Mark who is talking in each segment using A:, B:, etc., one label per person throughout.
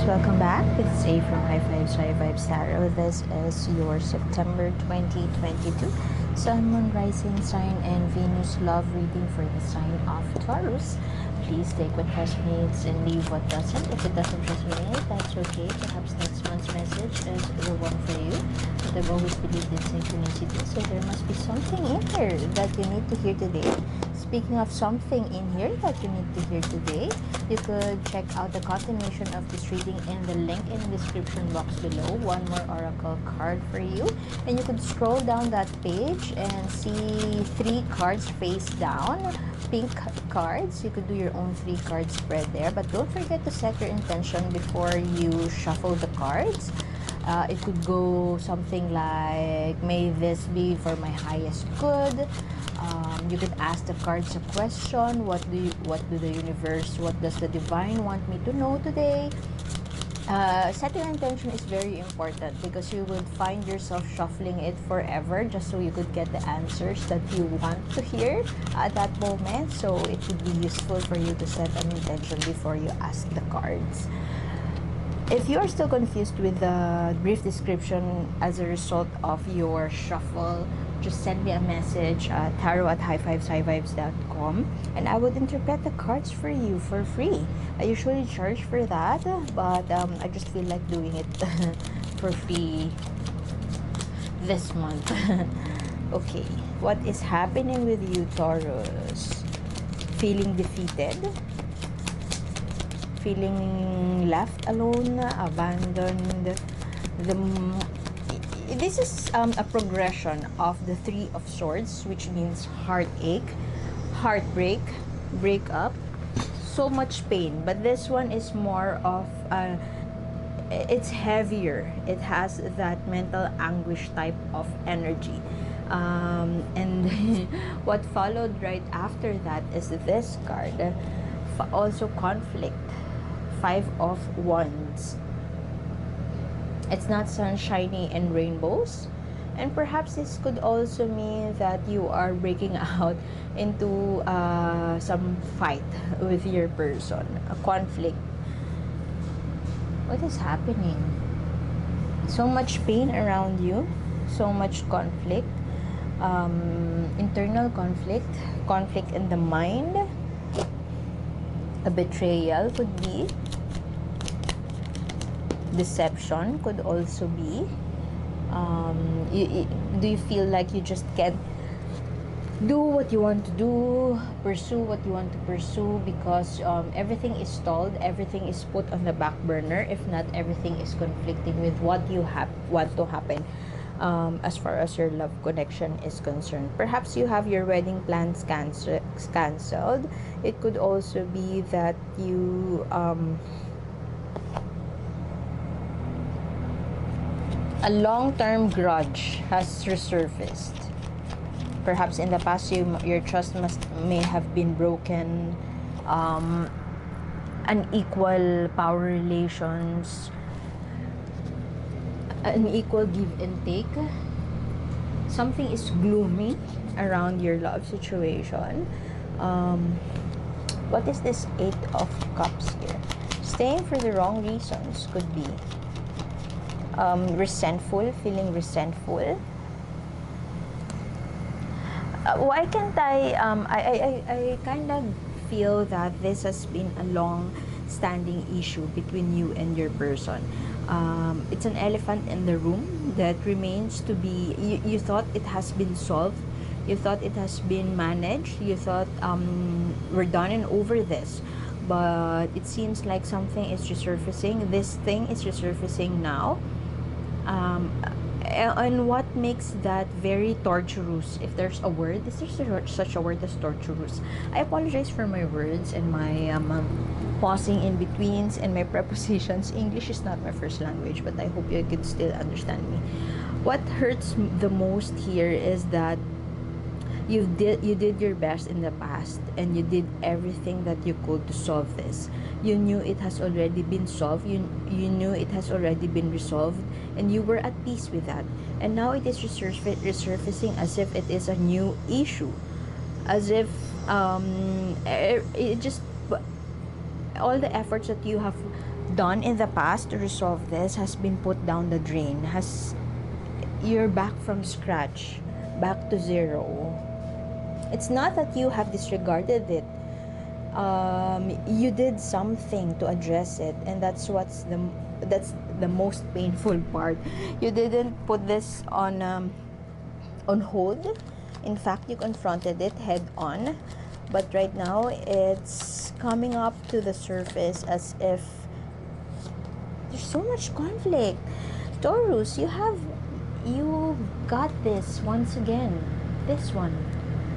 A: welcome back. It's A from High Fives High Vibes Tarot. This is your September 2022 Sun, Moon, Rising sign and Venus love reading for the sign of Taurus. Please take what resonates and leave what doesn't. If it doesn't resonate, that's okay. Perhaps next month's message is the one for you. But I've always believed in synchronicity, so there must be something in here that you need to hear today. Speaking of something in here that you need to hear today, you could check out the continuation of this reading in the link in the description box below. One more oracle card for you, and you could scroll down that page and see 3 cards face down, pink cards. You could do your own 3 card spread there, but don't forget to set your intention before you shuffle the cards. It could go something like, may this be for my highest good. You could ask the cards a question. What do the universe, what does the divine want me to know today? Setting an intention is very important because you would find yourself shuffling it forever just so you could get the answers that you want to hear at that moment. So it would be useful for you to set an intention before you ask the cards. If you are still confused with the brief description as a result of your shuffle, just send me a message at tarot@highfiveshighvibes.com and I would interpret the cards for you for free. I usually charge for that, but I just feel like doing it for free this month. Okay, what is happening with you, Taurus? Feeling defeated? Feeling left alone, abandoned? This is a progression of the 3 of Swords, which means heartache, heartbreak, breakup, so much pain. But this one is more of it's heavier. It has that mental anguish type of energy. And what followed right after that is this card, also conflict, 5 of Wands. It's not sunshiny and rainbows, and perhaps this could also mean that you are breaking out into some fight with your person, a conflict. What is happening? So much pain around you, so much conflict, internal conflict, conflict in the mind, a betrayal could be. Deception could also be. Do you feel like you just can't do what you want to do, pursue what you want to pursue because everything is stalled, everything is put on the back burner? If not, everything is conflicting with what you want to happen as far as your love connection is concerned. Perhaps you have your wedding plans cancelled. It could also be that you a long-term grudge has resurfaced. Perhaps in the past your trust may have been broken. Unequal power relations, unequal give and take. Something is gloomy around your love situation. What is this 8 of Cups here? Staying for the wrong reasons could be. Resentful, feeling resentful. Why can't I kind of feel that this has been a long-standing issue between you and your person. It's an elephant in the room that remains to be. You thought it has been solved. You thought it has been managed. You thought we're done and over this. But it seems like something is resurfacing. This thing is resurfacing now. And what makes that very torturous, if there's a word, is there such a word as torturous? I apologize for my words and my pausing in betweens and my prepositions. English is not my first language, but I hope you could still understand me. What hurts the most here is that you did your best in the past and you did everything that you could to solve this. You knew it has already been solved. You knew it has already been resolved, and you were at peace with that. And now it is resurfacing as if it is a new issue, as if it just all the efforts that you have done in the past to resolve this has been put down the drain. You're back from scratch, back to zero. It's not that you have disregarded it. You did something to address it, and that's the most painful part. You didn't put this on hold. In fact, you confronted it head on, but right now it's coming up to the surface as if there's so much conflict. Taurus, you got this once again. This one,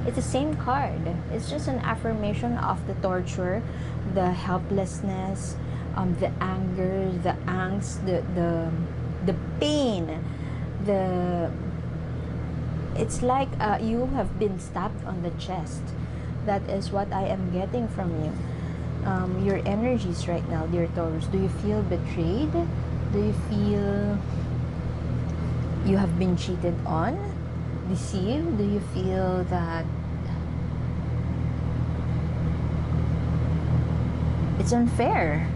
A: it's the same card. It's just an affirmation of the torture, the helplessness, the anger, the angst, the pain, it's like you have been stabbed on the chest. That is what I am getting from you. Your energies right now, dear Taurus. Do you feel betrayed? Do you feel you have been cheated on, deceived? Do you feel that it's unfair?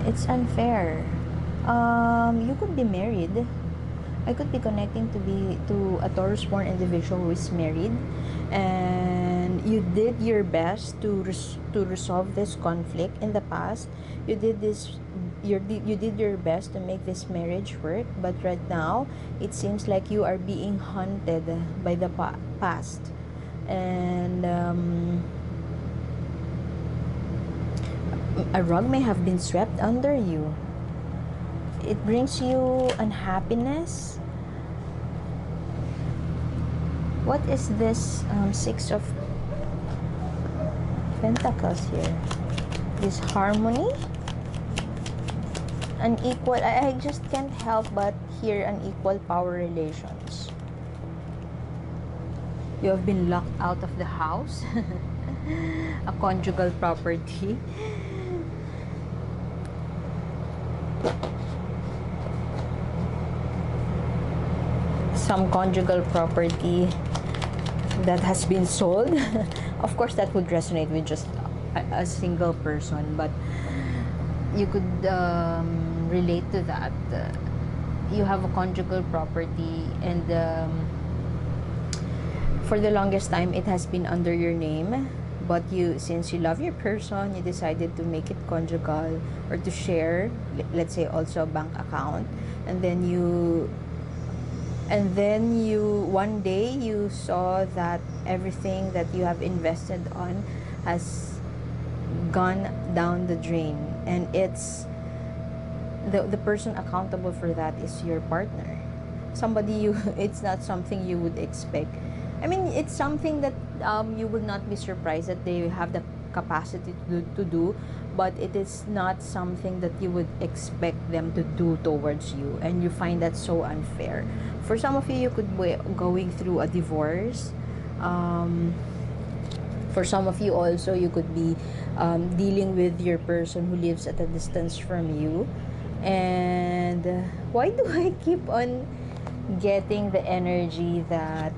A: It's unfair. You could be married. I could be connecting to a Taurus born individual who is married, and you did your best to resolve this conflict in the past. You did your best to make this marriage work, but right now it seems like you are being haunted by the past, and a rug may have been swept under you. It brings you unhappiness. What is this Six of Pentacles here? This harmony, unequal. I just can't help but hear unequal power relations. You have been locked out of the house. A conjugal property. Some conjugal property that has been sold. Of course, that would resonate with just a single person, but you could relate to that. You have a conjugal property, and for the longest time, it has been under your name. But since you love your person, you decided to make it conjugal, or to share, let's say, also a bank account, and then one day you saw that everything that you have invested on has gone down the drain, and it's the person accountable for that is your partner. It's not something you would expect. I mean, it's something that you would not be surprised that they have the capacity to do, but it is not something that you would expect them to do towards you, and you find that so unfair. For some of you, you could be going through a divorce. For some of you also, you could be dealing with your person who lives at a distance from you. And why do I keep on getting the energy that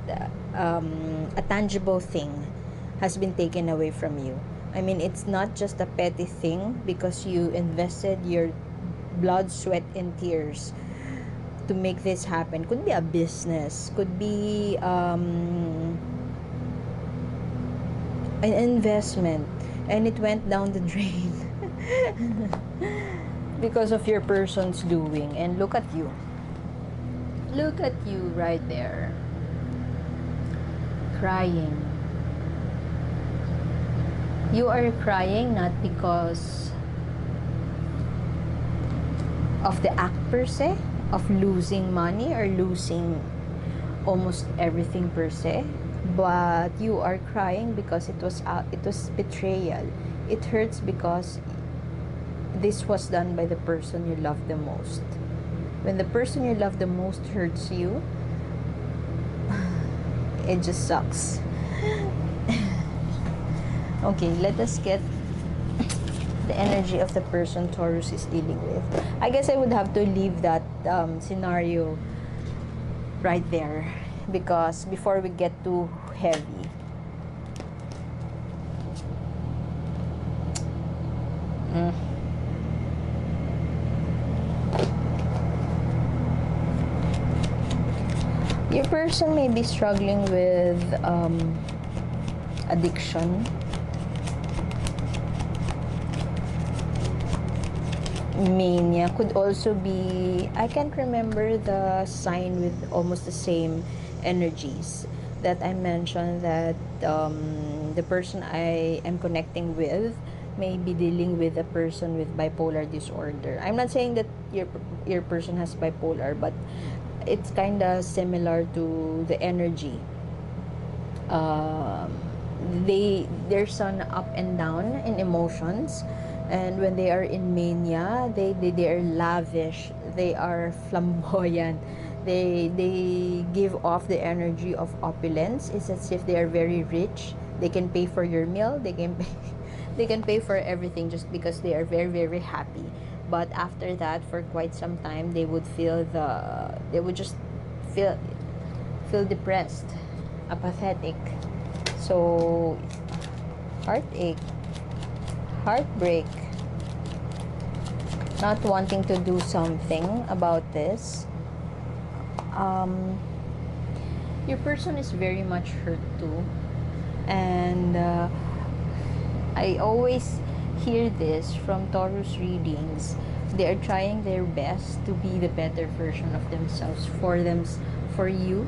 A: a tangible thing has been taken away from you? I mean, it's not just a petty thing, because you invested your blood, sweat, and tears to make this happen. Could be a business, could be an investment, and it went down the drain because of your person's doing. And look at you right there, crying. You are crying not because of the act per se, of losing money or losing almost everything per se, but you are crying because it was betrayal. It hurts because this was done by the person you love the most. When the person you love the most hurts you, it just sucks. Okay, let us get the energy of the person Taurus is dealing with. I guess I would have to leave that scenario right there, because before we get too heavy. Your person may be struggling with addiction, mania. Could also be, I can't remember the sign with almost the same energies that I mentioned, that the person I am connecting with may be dealing with a person with bipolar disorder. I'm not saying that your person has bipolar, but it's kind of similar to the energy. um, there's an up and down in emotions, and when they are in mania, they are lavish, they are flamboyant, they give off the energy of opulence. It's as if they are very rich. They can pay for your meal, they can pay they can pay for everything just because they are very very happy. But after that, for quite some time, they would just feel depressed, apathetic. So, heartache, heartbreak, not wanting to do something about this. Your person is very much hurt too. And I always hear this from Taurus readings. They are trying their best to be the better version of themselves for you.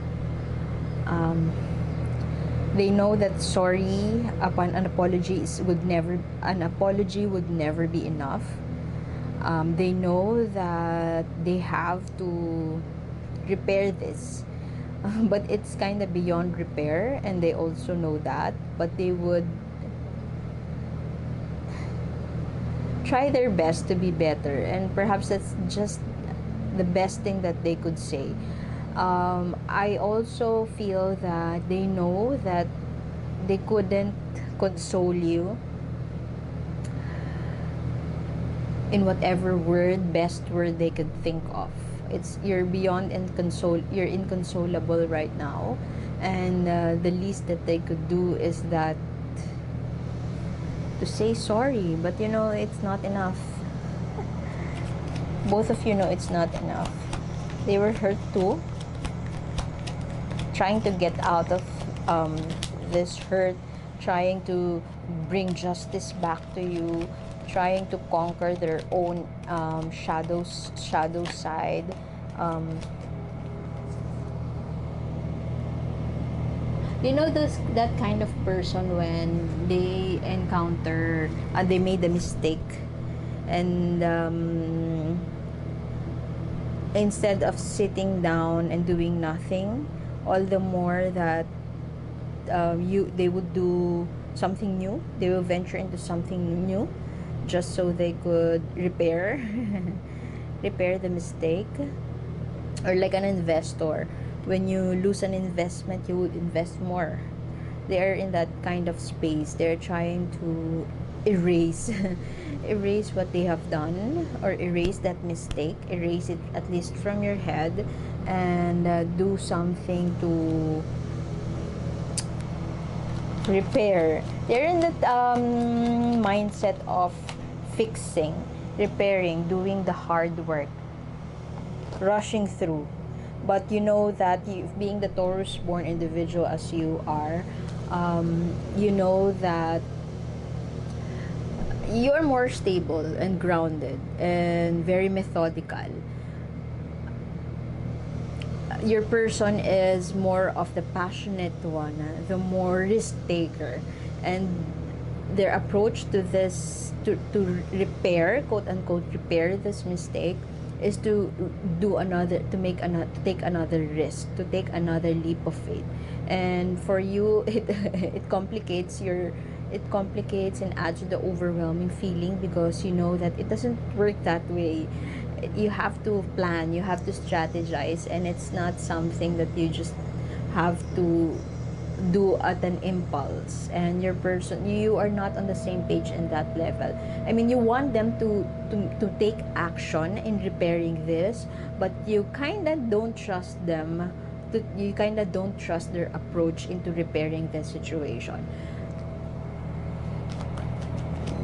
A: They know that sorry upon an apology would never be enough. They know that they have to repair this, but it's kind of beyond repair, and they also know that. But they would try their best to be better, and perhaps that's just the best thing that they could say. I also feel that they know that they couldn't console you in whatever best word they could think of. You're beyond you're inconsolable right now, and the least that they could do is that to say sorry. But it's not enough. Both of you know it's not enough. They were hurt too, trying to get out of this hurt, trying to bring justice back to you, trying to conquer their own shadow side. That kind of person, when they encounter they made a mistake, and instead of sitting down and doing nothing, all the more that they would do something new. They will venture into something new just so they could repair repair the mistake. Or like an investor, when you lose an investment, you would invest more. They are in that kind of space. They're trying to erase erase what they have done, or erase that mistake, erase it at least from your head, and do something to repair. They're in that mindset of fixing, repairing, doing the hard work, rushing through. But you know that being the Taurus born individual as you are, you know that you are more stable and grounded and very methodical. Your person is more of the passionate one, the more risk taker, and their approach to this, to repair, quote unquote repair this mistake, is to take another risk, to take another leap of faith. And for you, it complicates and adds to the overwhelming feeling, because you know that it doesn't work that way. You have to plan, you have to strategize, and it's not something that you just have to do at an impulse. And you are not on the same page in that level. I mean, you want them to take action in repairing this, but you kind of don't trust them. You kind of don't trust their approach into repairing the situation.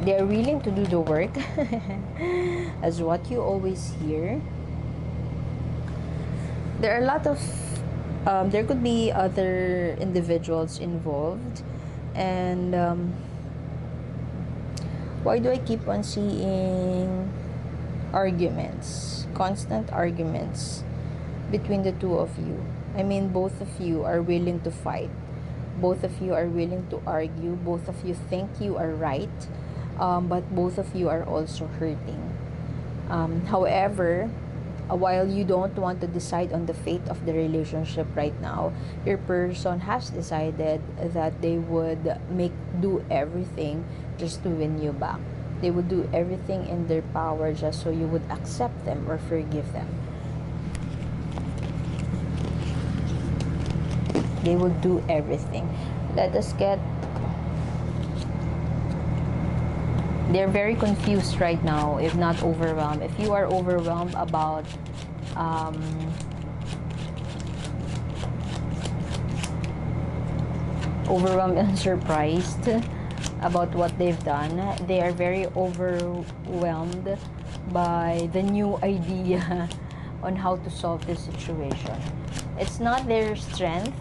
A: They're willing to do the work, as what you always hear. There are a lot of There could be other individuals involved. And why do I keep on seeing arguments, constant arguments between the two of you? I mean, both of you are willing to fight. Both of you are willing to argue. Both of you think you are right, but both of you are also hurting. However, while you don't want to decide on the fate of the relationship right now, your person has decided that they would do everything just to win you back. They would do everything in their power just so you would accept them or forgive them. They will do everything. Let us get... They're very confused right now, if not overwhelmed. If you are overwhelmed about overwhelmed and surprised about what they've done, they are very overwhelmed by the new idea on how to solve this situation. It's not their strength.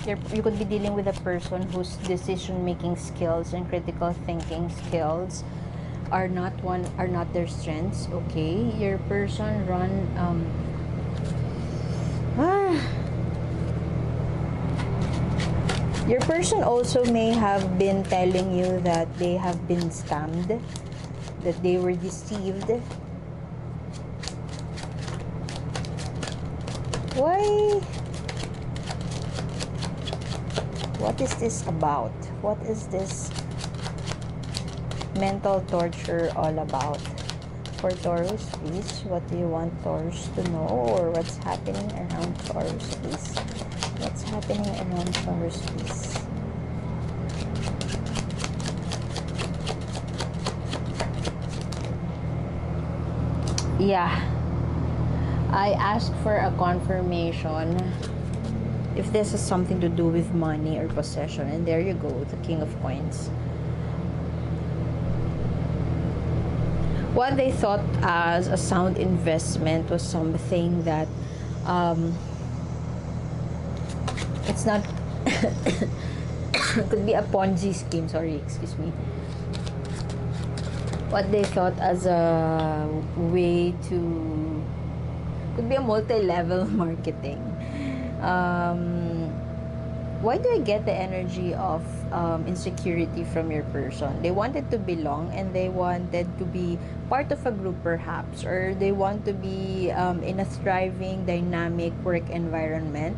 A: You could be dealing with a person whose decision-making skills and critical thinking skills are not their strengths. Okay, your person your person also may have been telling you that they have been scammed, that they were deceived. Why? What is this about? What is this mental torture all about? For Taurus, please, what do you want Taurus to know, or what's happening around Taurus, please? What's happening around Taurus, please? Yeah, I asked for a confirmation if this has something to do with money or possession, and there you go, the King of Coins. What they thought as a sound investment was something that it's not could be a Ponzi scheme, sorry, excuse me. What they thought as a way to, could be a multi-level marketing. Why do I get the energy of insecurity from your person? They wanted to belong, and they wanted to be part of a group perhaps, or they want to be in a thriving, dynamic work environment.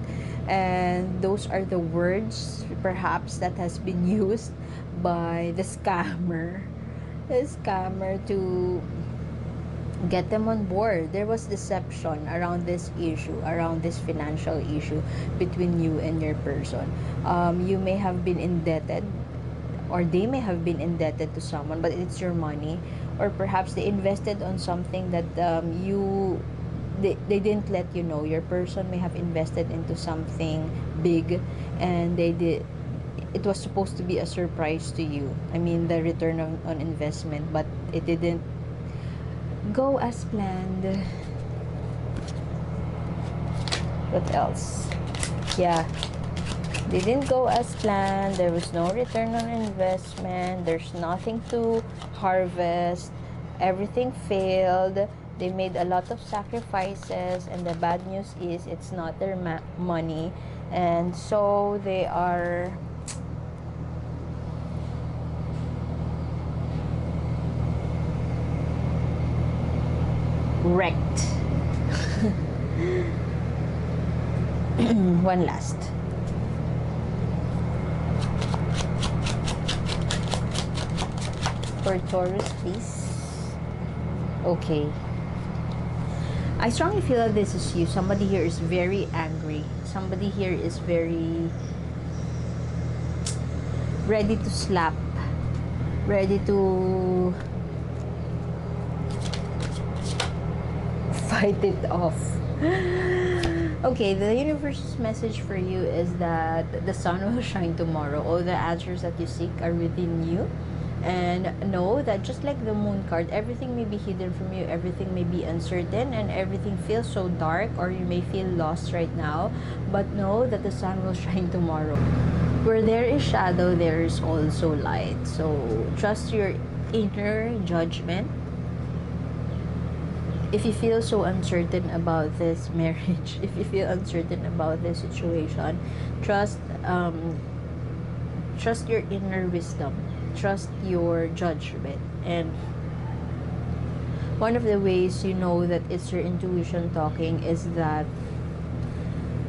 A: And those are the words perhaps that has been used by the scammer to get them on board. There was deception around this issue, around this financial issue between you and your person. You may have been indebted, or they may have been indebted to someone, but it's your money. Or perhaps they invested on something that they didn't let you know. Your person may have invested into something big, and it was supposed to be a surprise to you. I mean, the return on investment, but it didn't go as planned. What else? Yeah, they didn't go as planned. There was no return on investment. There's nothing to harvest. Everything failed. They made a lot of sacrifices, and the bad news is it's not their money, and so they are wrecked. One last. For Taurus, please. Okay. I strongly feel that this is you. Somebody here is very angry. Somebody here is very ready to slap. Ready to fight it off. Okay, the universe's message for you is that the sun will shine tomorrow. All the answers that you seek are within you. And know that just like the moon card, everything may be hidden from you, everything may be uncertain, and everything feels so dark, or you may feel lost right now. But know that the sun will shine tomorrow. Where there is shadow, there is also light. So trust your inner judgment. If you feel so uncertain about this marriage, if you feel uncertain about this situation, trust trust your inner wisdom, trust your judgment. And one of the ways you know that it's your intuition talking is that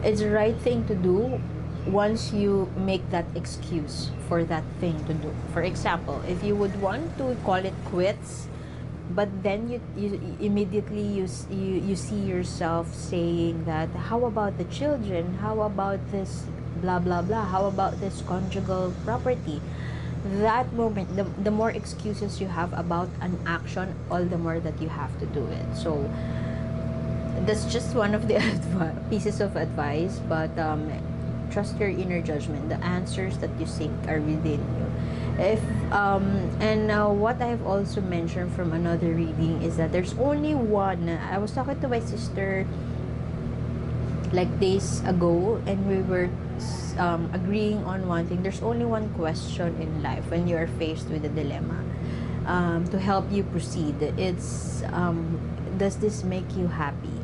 A: it's the right thing to do once you make that excuse for that thing to do. For example, if you would want to call it quits, but then you immediately you see yourself saying that, how about the children, how about this blah blah blah, how about this conjugal property, that moment, the more excuses you have about an action, all the more that you have to do it. So that's just one of the pieces of advice. But trust your inner judgment. The answers that you seek are within you. If and what I've also mentioned from another reading is that there's only one. I was talking to my sister like days ago, and we were agreeing on one thing. There's only one question in life when you are faced with a dilemma, to help you proceed. It's does this make you happy?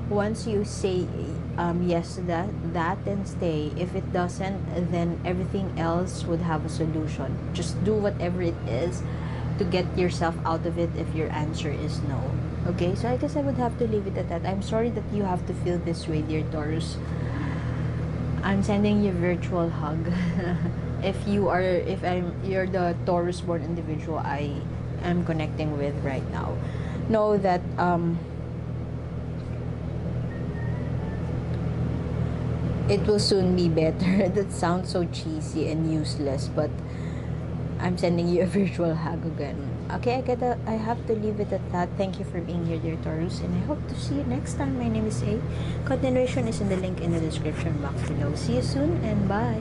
A: Once you say yes to that then stay. If it doesn't, then everything else would have a solution. Just do whatever it is to get yourself out of it if your answer is no. Okay, so I guess I would have to leave it at that. I'm sorry that you have to feel this way, dear Taurus. I'm sending you a virtual hug. You're the Taurus born individual I am connecting with right now, know that it will soon be better. That sounds so cheesy and useless, but I'm sending you a virtual hug again. Okay, I have to leave it at that. Thank you for being here, dear Taurus, and I hope to see you next time. My name is A. Continuation is in the link in the description box below. See you soon, and bye.